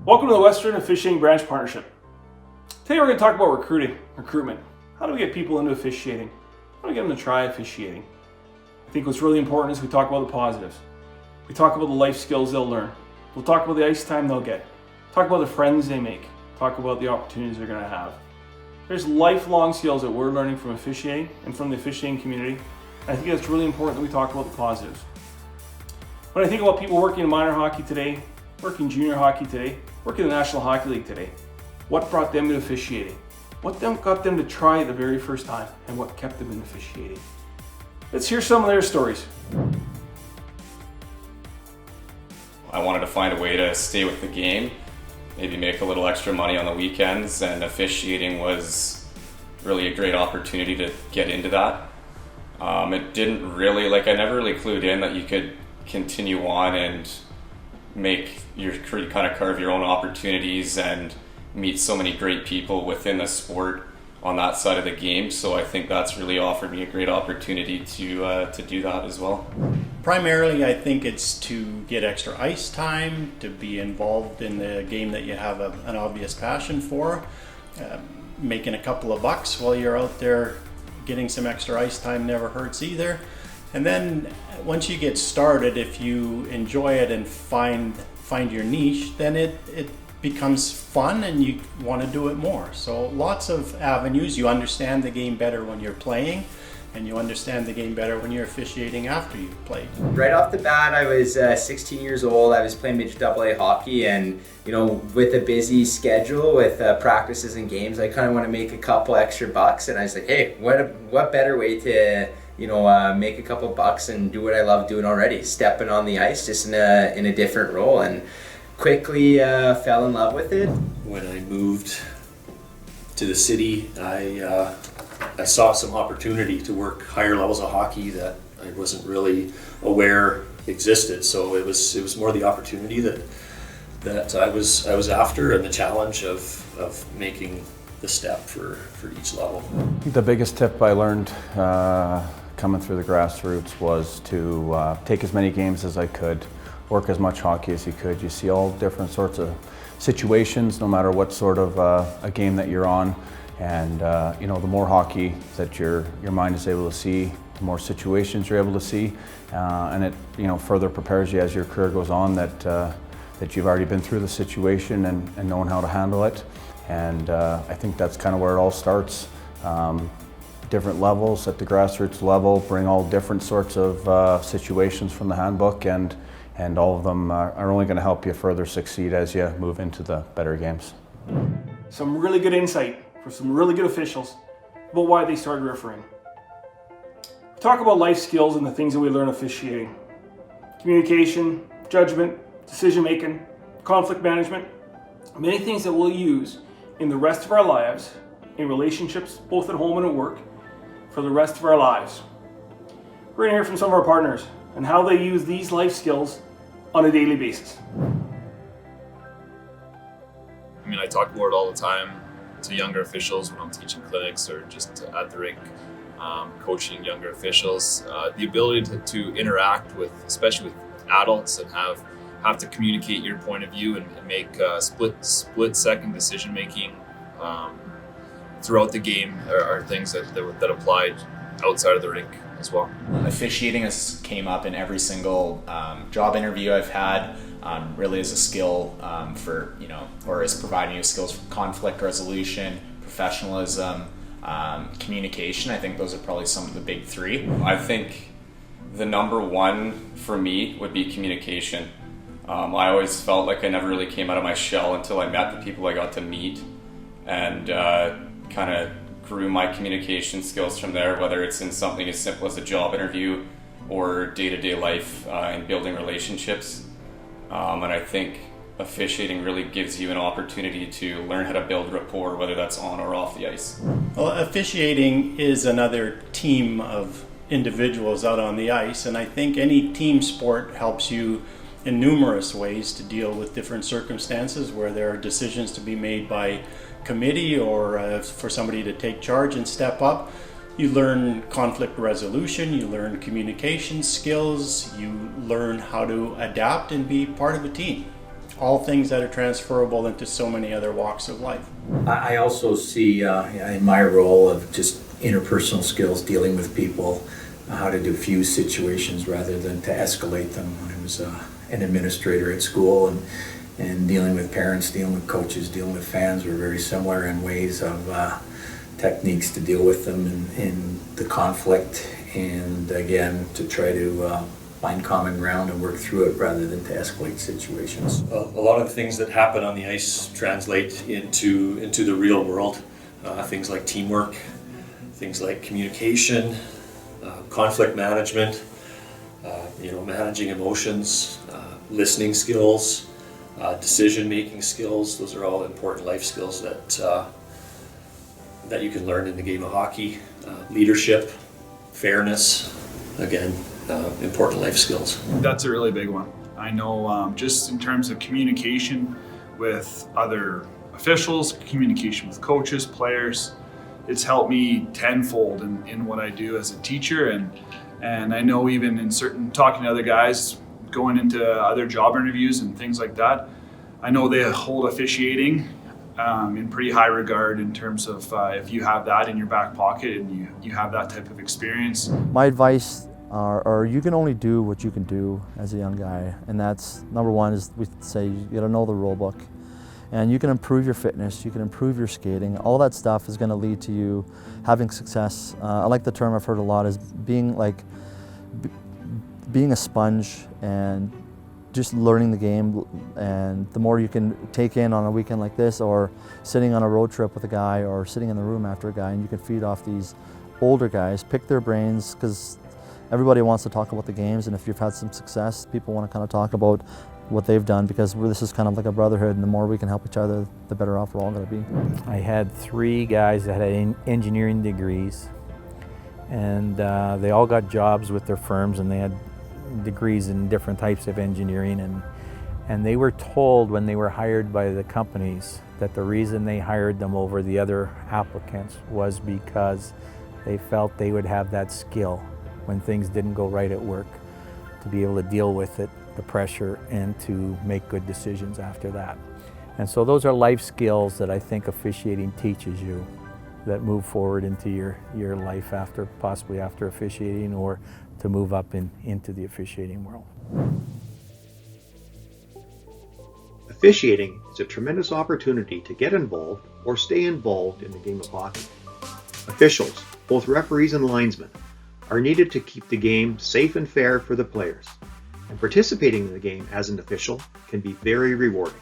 Welcome to the Western Officiating Branch Partnership. Today we're going to talk about recruitment. How do we get people into officiating? How do we get them to try officiating? I think what's really important is we talk about the positives. We talk about the life skills they'll learn. We'll talk about the ice time they'll get. Talk about the friends they make. Talk about the opportunities they're going to have. There's lifelong skills that we're learning from officiating and from the officiating community. And I think it's really important that we talk about the positives. When I think about people working in minor hockey today, working junior hockey today, working in the National Hockey League today, what brought them to officiating? What got them to try it the very first time, and what kept them in officiating? Let's hear some of their stories. I wanted to find a way to stay with the game, maybe make a little extra money on the weekends, and officiating was really a great opportunity to get into that. It didn't really, I never really clued in that you could continue on and kind of carve your own opportunities and meet so many great people within the sport on that side of the game. So I think that's really offered me a great opportunity to do that as well. Primarily, I think it's to get extra ice time, to be involved in the game that you have an obvious passion for, making a couple of bucks while you're out there getting some extra ice time never hurts either. And then once you get started, if you enjoy it and find your niche, then it becomes fun and you want to do it more. So lots of avenues. You understand the game better when you're playing, and you understand the game better when you're officiating after you've played. Right off the bat, I was 16 years old. I was playing Major AA hockey, and with a busy schedule with practices and games, I kind of want to make a couple extra bucks. And I was like, hey, what better way to make a couple bucks and do what I love doing already, stepping on the ice just in a different role, and quickly fell in love with it. When I moved to the city, I saw some opportunity to work higher levels of hockey that I wasn't really aware existed. So it was more the opportunity that I was after, and the challenge of making the step for each level. I think the biggest tip I learned coming through the grassroots was to take as many games as I could, work as much hockey as you could. You see all different sorts of situations, no matter what sort of a game that you're on. And the more hockey that your mind is able to see, the more situations you're able to see, and it further prepares you as your career goes on that you've already been through the situation and knowing how to handle it. And I think that's kind of where it all starts. Different levels at the grassroots level bring all different sorts of situations from the handbook, and all of them are only going to help you further succeed as you move into the better games. Some really good insight for some really good officials about why they started refereeing. We talk about life skills and the things that we learn officiating. Communication, judgment, decision making, conflict management, many things that we'll use in the rest of our lives, in relationships, both at home and at work, for the rest of our lives. We're going to hear from some of our partners and how they use these life skills on a daily basis. I talk about it all the time to younger officials when I'm teaching clinics or just at the rink, coaching younger officials. The ability to interact with, especially with adults, and have to communicate your point of view and make split-second decision-making throughout the game are things that applied outside of the rink as well. Officiating has came up in every single job interview I've had, really as a skill or as providing you skills for conflict resolution, professionalism, communication. I think those are probably some of the big three. I think the number one for me would be communication. I always felt like I never really came out of my shell until I met the people I got to meet, and kind of grew my communication skills from there, whether it's in something as simple as a job interview or day-to-day life in building relationships. And I think officiating really gives you an opportunity to learn how to build rapport, whether that's on or off the ice. Well, officiating is another team of individuals out on the ice, and I think any team sport helps you in numerous ways to deal with different circumstances where there are decisions to be made by committee or for somebody to take charge and step up. You learn conflict resolution, you learn communication skills, you learn how to adapt and be part of a team. All things that are transferable into so many other walks of life. I also see in my role of just interpersonal skills, dealing with people, how to diffuse situations rather than to escalate them. I was an administrator at school, and dealing with parents, dealing with coaches, dealing with fans were very similar in ways of techniques to deal with them in the conflict, and again to try to find common ground and work through it rather than to escalate situations. A lot of the things that happen on the ice translate into the real world. Things like teamwork, things like communication, conflict management, managing emotions, listening skills, decision-making skills. Those are all important life skills that you can learn in the game of hockey. Leadership, fairness, again, important life skills. That's a really big one. I know just in terms of communication with other officials, communication with coaches, players, it's helped me tenfold in what I do as a teacher, and I know even in certain talking to other guys, going into other job interviews and things like that, I know they hold officiating in pretty high regard in terms of if you have that in your back pocket and you have that type of experience. My advice are you can only do what you can do as a young guy, and that's number one is we say you got to know the rule book, and you can improve your fitness, you can improve your skating. All that stuff is going to lead to you having success. I like the term I've heard a lot is being a sponge and just learning the game, and the more you can take in on a weekend like this, or sitting on a road trip with a guy, or sitting in the room after a guy, and you can feed off these older guys, pick their brains, because everybody wants to talk about the games, and if you've had some success, people want to kind of talk about what they've done, because this is kind of like a brotherhood, and the more we can help each other, the better off we're all going to be. I had 3 guys that had engineering degrees, and they all got jobs with their firms, and they had degrees in different types of engineering, and they were told when they were hired by the companies that the reason they hired them over the other applicants was because they felt they would have that skill when things didn't go right at work, to be able to deal with it, the pressure, and to make good decisions after that. And so those are life skills that I think officiating teaches you that move forward into your life possibly after officiating, or to move up into the officiating world. Officiating is a tremendous opportunity to get involved or stay involved in the game of hockey. Officials, both referees and linesmen, are needed to keep the game safe and fair for the players, and participating in the game as an official can be very rewarding.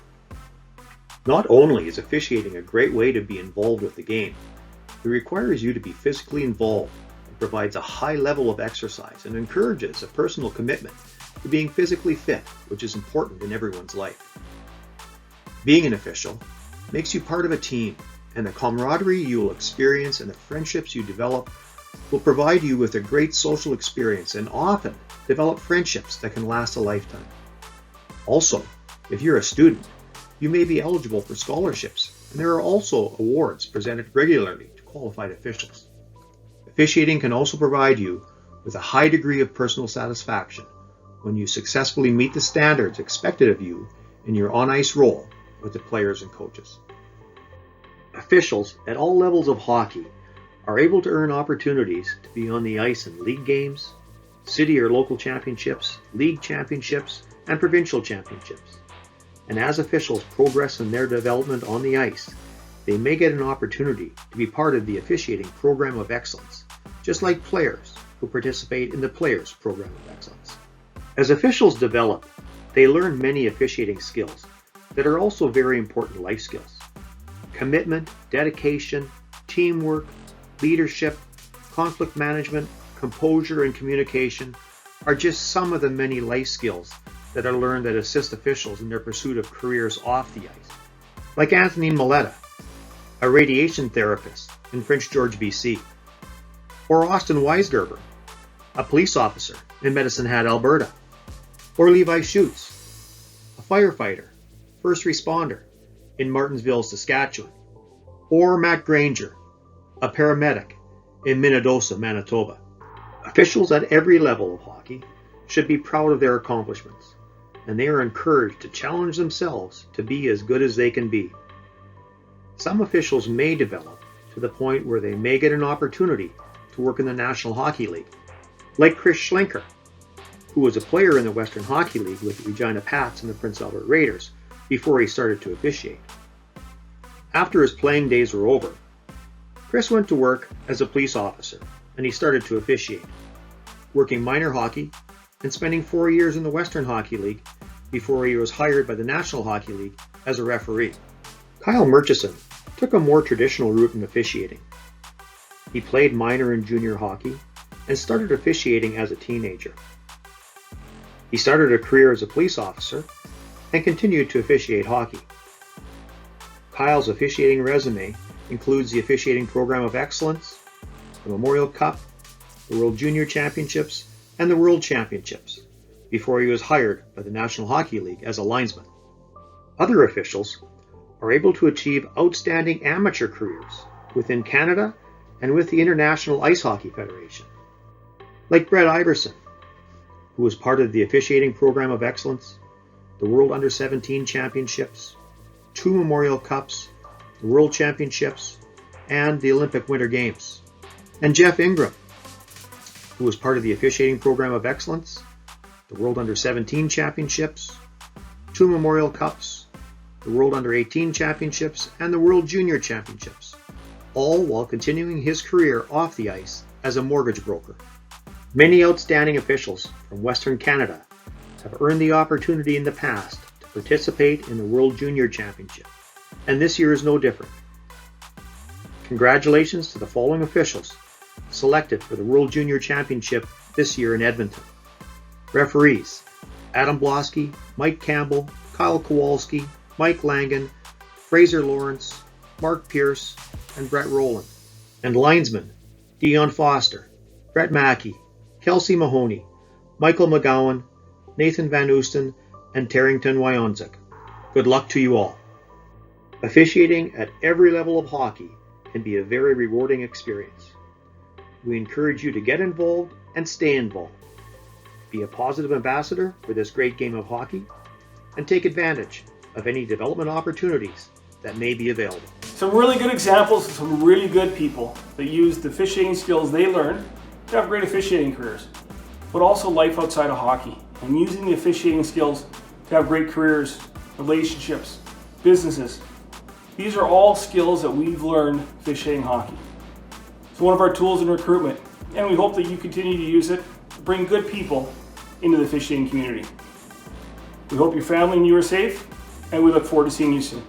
Not only is officiating a great way to be involved with the game, it requires you to be physically involved and provides a high level of exercise and encourages a personal commitment to being physically fit, which is important in everyone's life. Being an official makes you part of a team, and the camaraderie you will experience and the friendships you develop will provide you with a great social experience and often develop friendships that can last a lifetime. Also, if you're a student, you may be eligible for scholarships, and there are also awards presented regularly to qualified officials. Officiating can also provide you with a high degree of personal satisfaction when you successfully meet the standards expected of you in your on-ice role with the players and coaches. Officials at all levels of hockey are able to earn opportunities to be on the ice in league games, city or local championships, league championships, and provincial championships. And as officials progress in their development on the ice, they may get an opportunity to be part of the officiating program of excellence, just like players who participate in the Players Program of Excellence. As officials develop, they learn many officiating skills that are also very important life skills. Commitment, dedication, teamwork, leadership, conflict management, composure, and communication are just some of the many life skills that are learned that assist officials in their pursuit of careers off the ice. Like Anthony Maletta, a radiation therapist in Prince George, BC, or Austin Weisgerber, a police officer in Medicine Hat, Alberta, or Levi Schutz, a firefighter, first responder in Martinsville, Saskatchewan, or Matt Granger, a paramedic in Minnedosa, Manitoba. Officials at every level of hockey should be proud of their accomplishments, and they are encouraged to challenge themselves to be as good as they can be. Some officials may develop to the point where they may get an opportunity to work in the National Hockey League, like Chris Schlenker, who was a player in the Western Hockey League with the Regina Pats and the Prince Albert Raiders before he started to officiate. After his playing days were over, Chris went to work as a police officer, and he started to officiate, working minor hockey and spending 4 years in the Western Hockey League before he was hired by the National Hockey League as a referee. Kyle Murchison took a more traditional route in officiating. He played minor and junior hockey and started officiating as a teenager. He started a career as a police officer and continued to officiate hockey. Kyle's officiating resume includes the Officiating Program of Excellence, the Memorial Cup, the World Junior Championships, and the World Championships, before he was hired by the National Hockey League as a linesman. Other officials are able to achieve outstanding amateur careers within Canada and with the International Ice Hockey Federation, like Brett Iverson, who was part of the Officiating Program of Excellence, the World Under-17 Championships, 2 Memorial Cups, the World Championships, and the Olympic Winter Games. And Jeff Ingram, who was part of the Officiating Program of Excellence, the World Under-17 Championships, 2 Memorial Cups, the World Under-18 Championships, and the World Junior Championships, all while continuing his career off the ice as a mortgage broker. Many outstanding officials from Western Canada have earned the opportunity in the past to participate in the World Junior Championship, and this year is no different. Congratulations to the following officials selected for the World Junior Championship this year in Edmonton. Referees: Adam Blosky, Mike Campbell, Kyle Kowalski, Mike Langan, Fraser Lawrence, Mark Pierce, and Brett Rowland. And linesmen: Dion Foster, Brett Mackey, Kelsey Mahoney, Michael McGowan, Nathan Van Oosten, and Tarrington Wyonzik. Good luck to you all. Officiating at every level of hockey can be a very rewarding experience. We encourage you to get involved and stay involved. Be a positive ambassador for this great game of hockey, and take advantage of any development opportunities that may be available. Some really good examples of some really good people that use the officiating skills they learned to have great officiating careers, but also life outside of hockey, and using the officiating skills to have great careers, relationships, businesses. These are all skills that we've learned officiating hockey. It's one of our tools in recruitment, and we hope that you continue to use it to bring good people into the officiating community. We hope your family and you are safe, and we look forward to seeing you soon.